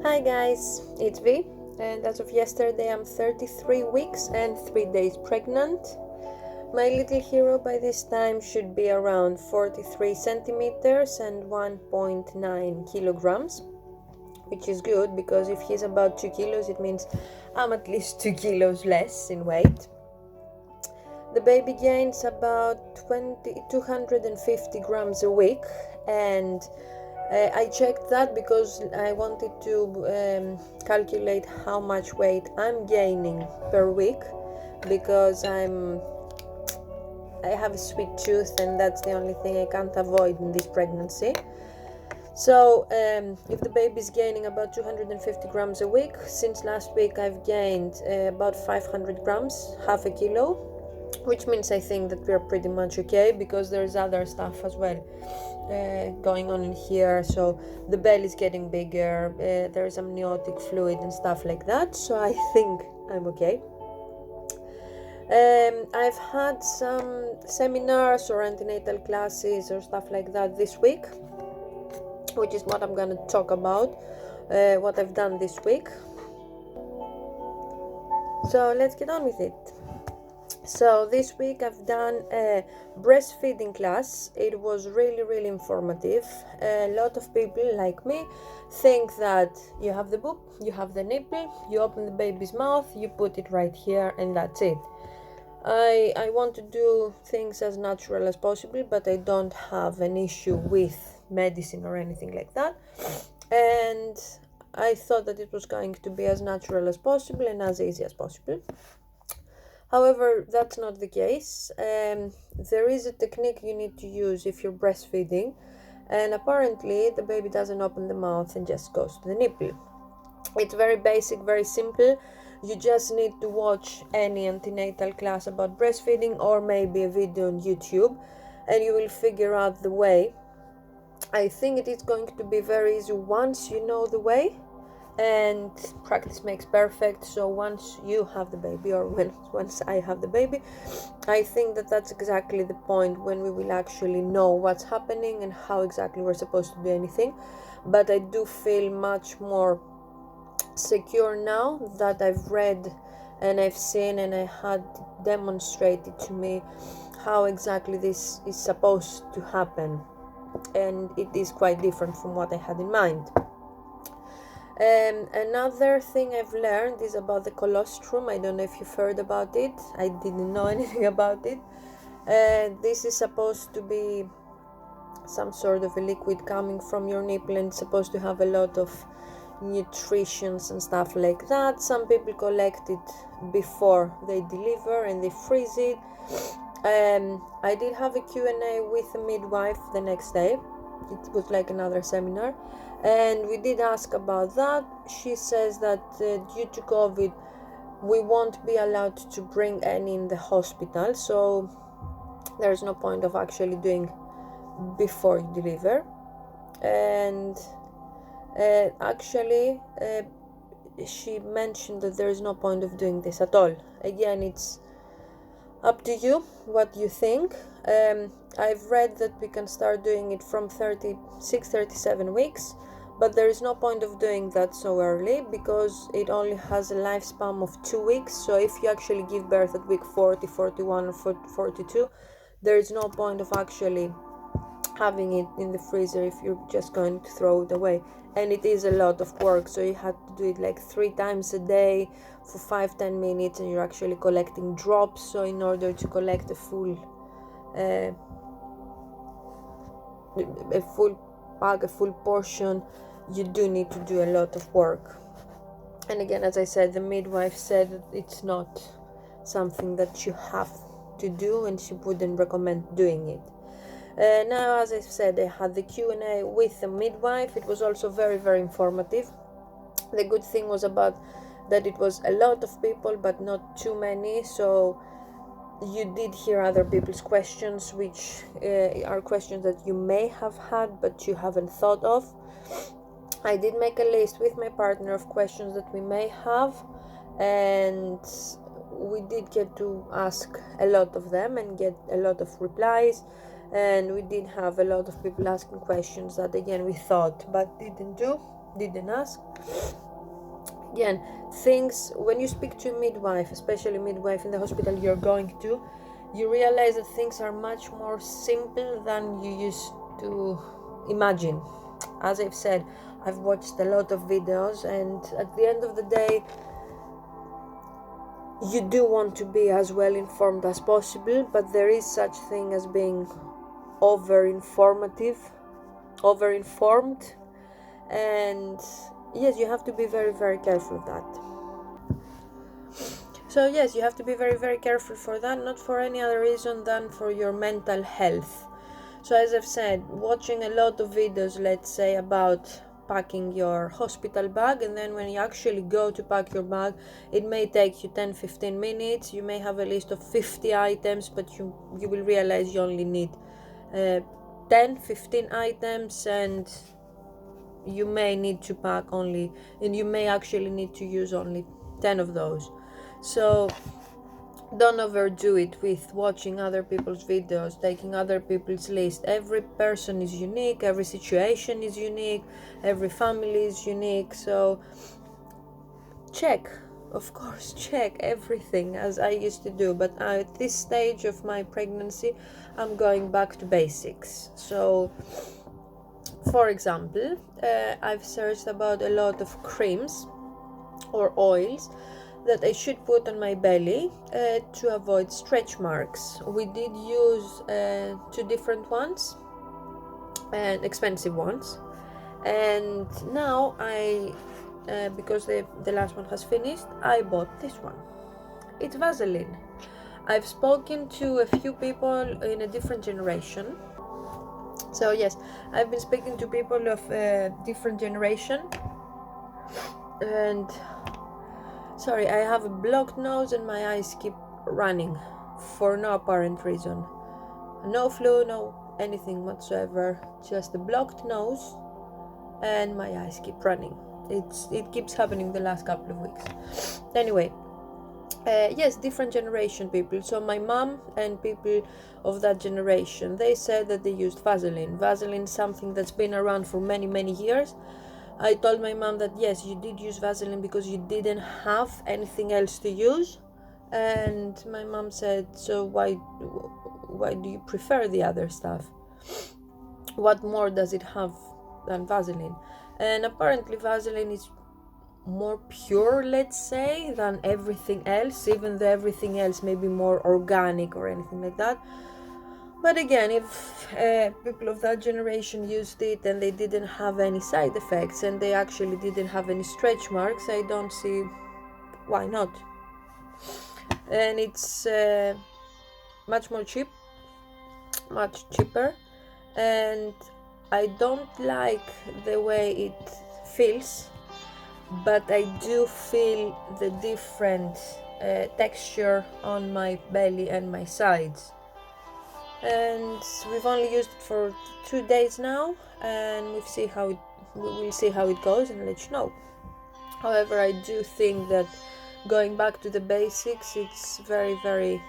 Hi guys, it's V, and as of yesterday I'm 33 weeks and 3 days pregnant. My little hero by this time should be around 43 centimeters and 1.9 kilograms, which is good because if he's about 2 kilos it means I'm at least 2 kilos less in weight. The baby gains about 250 grams a week, and I checked that because I wanted to calculate how much weight I'm gaining per week, because I have a sweet tooth and that's the only thing I can't avoid in this pregnancy. So if the baby is gaining about 250 grams a week, since last week I've gained about 500 grams, half a kilo, which means I think that we're pretty much okay, because there's other stuff as well going on in here. So the belly is getting bigger, there's amniotic fluid and stuff like that, so I think I'm okay. I've had some seminars or antenatal classes or stuff like that this week, which is what I'm gonna talk about, what I've done this week. So let's get on with it. So this week I've done a breastfeeding class. It was really informative. A lot of people like me think that you have the boob, you have the nipple, you open the baby's mouth, you put it right here and that's it. I want to do things as natural as possible, but I don't have an issue with medicine or anything like that, and I thought that it was going to be as natural as possible and as easy as possible. However, that's not the case. There is a technique you need to use if you're breastfeeding, and apparently the baby doesn't open the mouth and just goes to the nipple. It's very basic, very simple. You just need to watch any antenatal class about breastfeeding or maybe a video on YouTube, and you will figure out the way. I think it is going to be very easy once you know the way, and practice makes perfect. So once you have the baby, or once I have the baby, I think that that's exactly the point when we will actually know what's happening and how exactly we're supposed to do anything. But I do feel much more secure now that I've read and I've seen and I had demonstrated to me how exactly this is supposed to happen, and it is quite different from what I had in mind. Another thing I've learned is about the colostrum. I don't know if you've heard about it. I didn't know anything about it. This is supposed to be some sort of a liquid coming from your nipple, and it's supposed to have a lot of nutritions and stuff like that. Some people collect it before they deliver and they freeze it. I did have a Q&A with a midwife the next day. It was like another seminar, and we did ask about that. She says that due to COVID we won't be allowed to bring any in the hospital, so there's no point of actually doing before you deliver. And she mentioned that there is no point of doing this at all. Again, it's up to you what you think. I've read that we can start doing it from 36-37 weeks, but there is no point of doing that so early because it only has a lifespan of 2 weeks. So if you actually give birth at week 40, 41 or 42, there is no point of actually having it in the freezer if you're just going to throw it away. And it is a lot of work, so you have to do it like 3 times a day for 5-10 minutes, and you're actually collecting drops. So in order to collect a full pack, a full portion, you do need to do a lot of work. And again, as I said, the midwife said that it's not something that you have to do, and she wouldn't recommend doing it. Now, as I said, I had the Q&A with the midwife. It was also very informative. The good thing was about that it was a lot of people but not too many, so you did hear other people's questions, which are questions that you may have had but you haven't thought of. I did make a list with my partner of questions that we may have, and we did get to ask a lot of them and get a lot of replies. And we did have a lot of people asking questions that again we thought but didn't do. didn't ask. Again, things, when you speak to a midwife, especially midwife in the hospital you're going to, you realize that things are much more simple than you used to imagine. As I've said, I've watched a lot of videos, and at the end of the day, you do want to be as well informed as possible, but there is such thing as being over-informed, and yes, you have to be very, very careful of that. So yes, you have to be very, very careful for that, not for any other reason than for your mental health. So as I've said, watching a lot of videos, let's say, about packing your hospital bag, and then when you actually go to pack your bag, it may take you 10-15 minutes. You may have a list of 50 items, but you will realize you only need 10-15 items, and you may need to pack only, and you may actually need to use only 10 of those. So don't overdo it with watching other people's videos, taking other people's list. Every person is unique, every situation is unique, every family is unique. So check, of course, check everything as I used to do, but at this stage of my pregnancy I'm going back to basics. So for example, I've searched about a lot of creams or oils that I should put on my belly to avoid stretch marks. We did use 2 different ones, and expensive ones, and now I because the last one has finished, I bought this one. It's Vaseline. I've spoken to a few people in a different generation. So yes, I've been speaking to people of a different generation, and sorry, I have a blocked nose and my eyes keep running for no apparent reason. No flu, no anything whatsoever, just a blocked nose and my eyes keep running. It keeps happening the last couple of weeks. Anyway, yes, different generation people. So my mom and people of that generation, they said that they used Vaseline. Vaseline is something that's been around for many, many years. I told my mom that yes, you did use Vaseline because you didn't have anything else to use, and my mom said, so why do you prefer the other stuff? What more does it have than Vaseline? And apparently Vaseline is more pure, let's say, than everything else, even though everything else may be more organic or anything like that. But again, if people of that generation used it and they didn't have any side effects and they actually didn't have any stretch marks, I don't see why not. And it's much cheaper, and I don't like the way it feels, but I do feel the different texture on my belly and my sides. And we've only used it for 2 days now, and we'll see how it goes and let you know. However, I do think that going back to the basics, it's very, very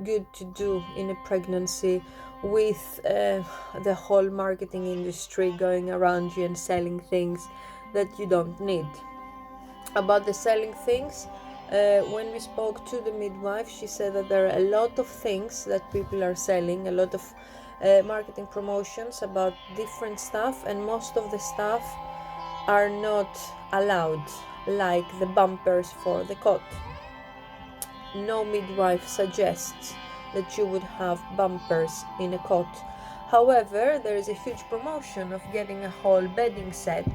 good to do in a pregnancy, with the whole marketing industry going around you and selling things that you don't need. About the selling things, when we spoke to the midwife, she said that there are a lot of things that people are selling, a lot of marketing promotions about different stuff, and most of the stuff are not allowed, like the bumpers for the cot. No midwife suggests that you would have bumpers in a cot. However, there is a huge promotion of getting a whole bedding set,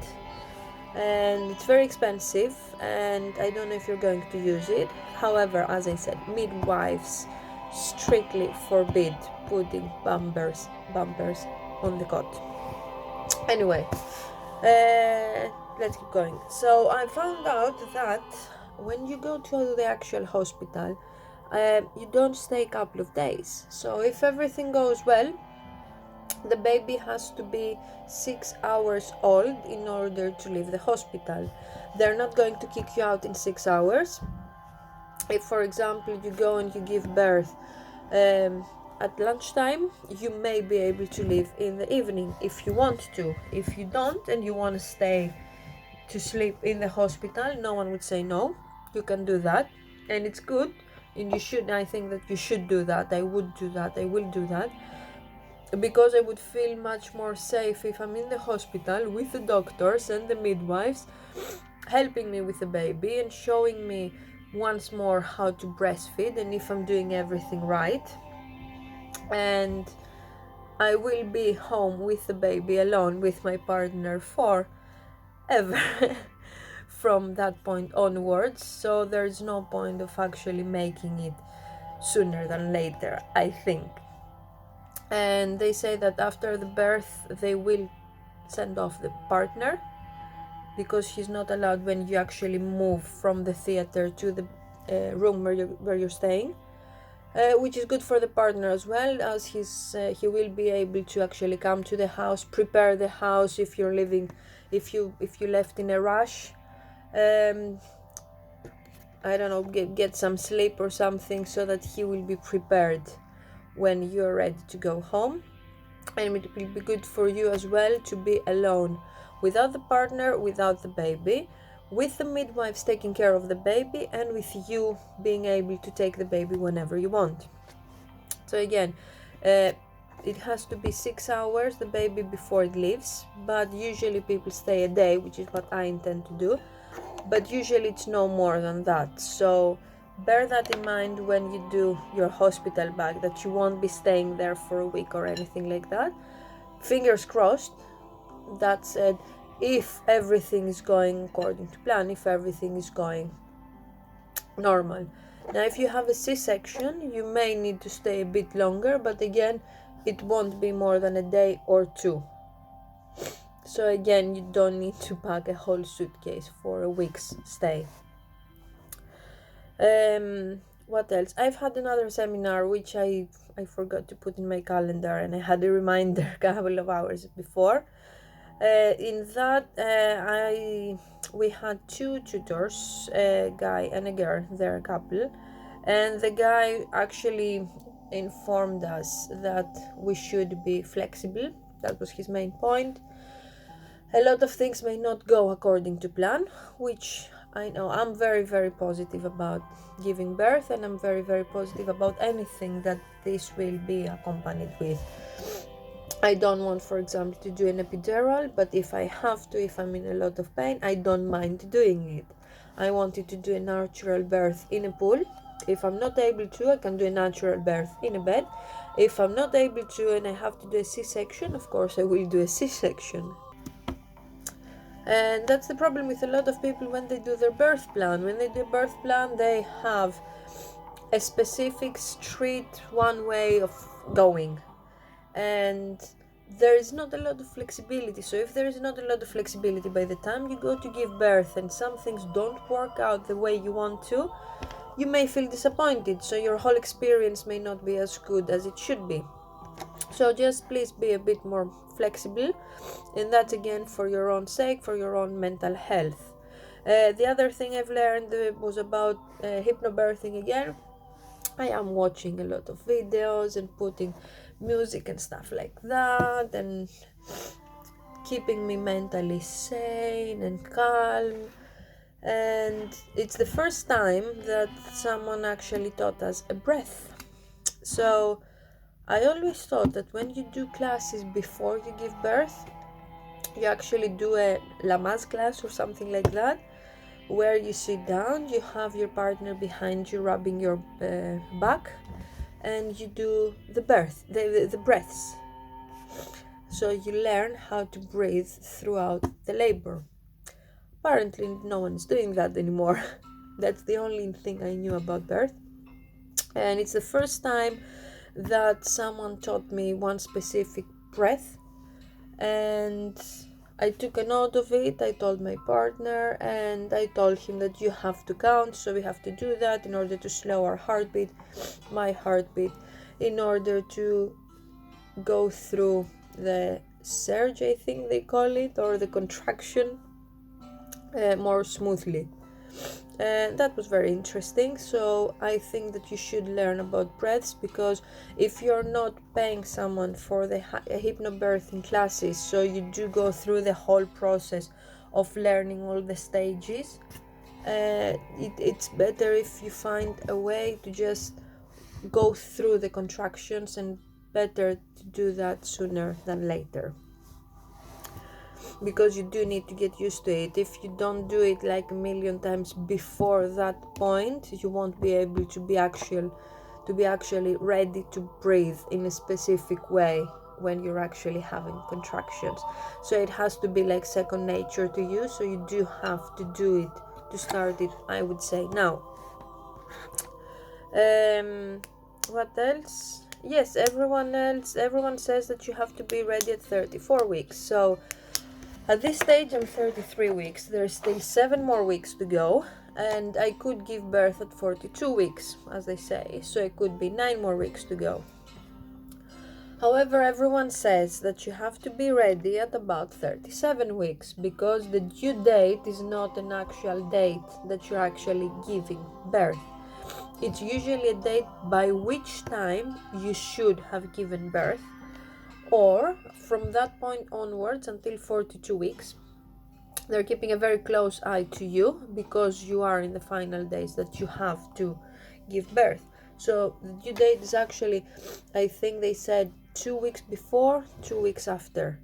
and it's very expensive, and I don't know if you're going to use it. However, as I said, midwives strictly forbid putting bumpers on the cot. Anyway, let's keep going. So I found out that when you go to the actual hospital, you don't stay a couple of days. So if everything goes well, the baby has to be 6 hours old in order to leave the hospital. They're not going to kick you out in 6 hours. If, for example, you go and you give birth at lunchtime, you may be able to leave in the evening if you want to. If you don't and you want to stay to sleep in the hospital, no one would say no. You can do that, and it's good, and you should. I think that you should do that. I would do that. I will do that, because I would feel much more safe if I'm in the hospital with the doctors and the midwives helping me with the baby and showing me once more how to breastfeed and if I'm doing everything right. And I will be home with the baby alone with my partner forever from that point onwards, so there's no point of actually making it sooner than later, I think. And they say that after the birth they will send off the partner, because he's not allowed when you actually move from the theater to the room where you're staying, which is good for the partner as well, as he will be able to actually come to the house, prepare the house if you're living, if you left in a rush, I don't know, get some sleep or something, so that he will be prepared when you're ready to go home. And it will be good for you as well to be alone, without the partner, without the baby, with the midwives taking care of the baby, and with you being able to take the baby whenever you want. So again, it has to be 6 hours, the baby, before it leaves, but usually people stay a day, which is what I intend to do, but usually it's no more than that. So bear that in mind when you do your hospital bag, that you won't be staying there for a week or anything like that. Fingers crossed. That said, if everything is going according to plan, if everything is going normal. Now, if you have a C-section, you may need to stay a bit longer, but again, it won't be more than a day or two. So again, you don't need to pack a whole suitcase for a week's stay. What else? I've had another seminar which I forgot to put in my calendar, and I had a reminder a couple of hours before. In that, we had two tutors, a guy and a girl. They're a couple, and the guy actually informed us that we should be flexible. That was his main point. A lot of things may not go according to plan, which I know. I'm very, very positive about giving birth, and I'm very, very positive about anything that this will be accompanied with. I don't want, for example, to do an epidural, but if I have to, if I'm in a lot of pain, I don't mind doing it. I wanted to do a natural birth in a pool. If I'm not able to, I can do a natural birth in a bed. If I'm not able to and I have to do a C-section, of course I will do a C-section. And that's the problem with a lot of people when they do their birth plan. When they do a birth plan, they have a specific, strict, one way of going. And there is not a lot of flexibility. So if there is not a lot of flexibility, by the time you go to give birth and some things don't work out the way you want to, you may feel disappointed. So your whole experience may not be as good as it should be. So just please be a bit more flexible, and that's again for your own sake, for your own mental health. The other thing I've learned was about hypnobirthing again. I am watching a lot of videos and putting music and stuff like that, and keeping me mentally sane and calm. And it's the first time that someone actually taught us a breath. So I always thought that when you do classes before you give birth, you actually do a Lamaze class or something like that, where you sit down, you have your partner behind you rubbing your back, and you do the breaths. So you learn how to breathe throughout the labor. Apparently no one's doing that anymore. That's the only thing I knew about birth. And it's the first time that someone taught me one specific breath, and I took a note of it. I told my partner, and I told him that you have to count, so we have to do that in order to slow our heartbeat, my heartbeat, in order to go through the surge, I think they call it, or the contraction, more smoothly. And that was very interesting. So I think that you should learn about breaths, because if you're not paying someone for the hypnobirthing classes, so you do go through the whole process of learning all the stages. It's better if you find a way to just go through the contractions, and better to do that sooner than later, because you do need to get used to it. If you don't do it like a million times before that point, you won't be able to be actually ready to breathe in a specific way when you're actually having contractions. So it has to be like second nature to you, so you do have to do it, to start it, I would say. Now, what else? Yes, everyone says that you have to be ready at 34 weeks. So at this stage I'm 33 weeks. There's still 7 more weeks to go, and I could give birth at 42 weeks, as they say, so it could be 9 more weeks to go. However, everyone says that you have to be ready at about 37 weeks, because the due date is not an actual date that you're actually giving birth. It's usually a date by which time you should have given birth, or from that point onwards until 42 weeks. They're keeping a very close eye to you, because you are in the final days that you have to give birth. So the due date is actually, I think they said 2 weeks before, 2 weeks after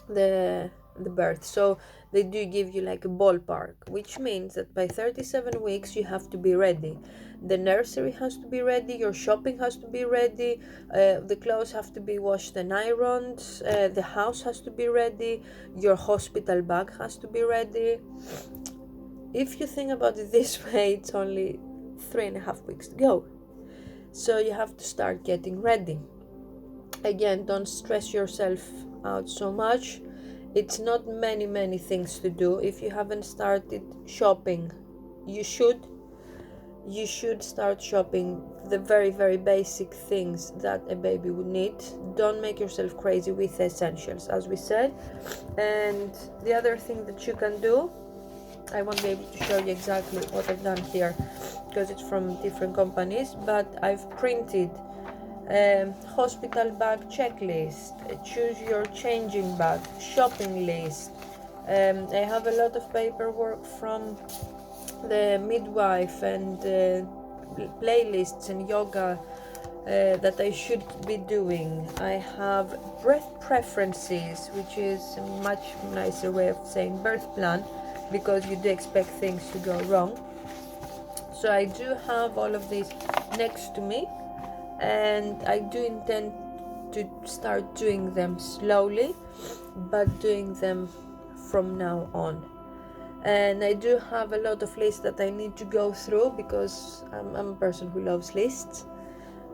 the birth. So they do give you like a ballpark, which means that by 37 weeks you have to be ready. The nursery has to be ready, your shopping has to be ready, the clothes have to be washed and ironed, the house has to be ready, your hospital bag has to be ready. If you think about it this way, it's only 3.5 weeks to go. So you have to start getting ready. Again, don't stress yourself out so much. It's not many things to do. If you haven't started shopping, you should start shopping the very basic things that a baby would need. Don't make yourself crazy with the essentials, as we said. And the other thing that you can do, I won't be able to show you exactly what I've done here because it's from different companies, but I've printed hospital bag checklist, choose your changing bag, shopping list. I have a lot of paperwork from the midwife and playlists and yoga that I should be doing. I have birth preferences, which is a much nicer way of saying birth plan, because you do expect things to go wrong. So I do have all of these next to me, and I do intend to start doing them slowly, but doing them from now on. And I do have a lot of lists that I need to go through, because I'm a person who loves lists,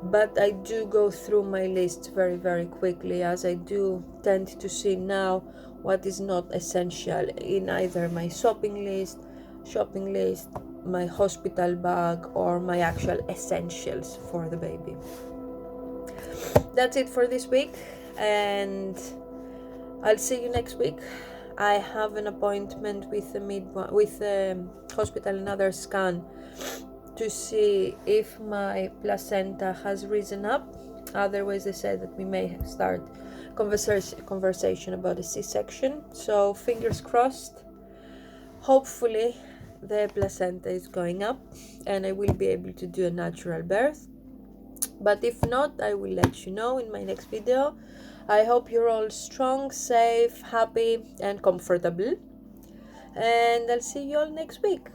but I do go through my lists very quickly, as I do tend to see now what is not essential in either my shopping list, my hospital bag, or my actual essentials for the baby. That's it for this week, and I'll see you next week. I have an appointment with the hospital, another scan, to see if my placenta has risen up. Otherwise, they said that we may start conversation about a C-section. So fingers crossed. Hopefully the placenta is going up and I will be able to do a natural birth. But if not, I will let you know in my next video. I hope you're all strong, safe, happy and comfortable. And I'll see you all next week.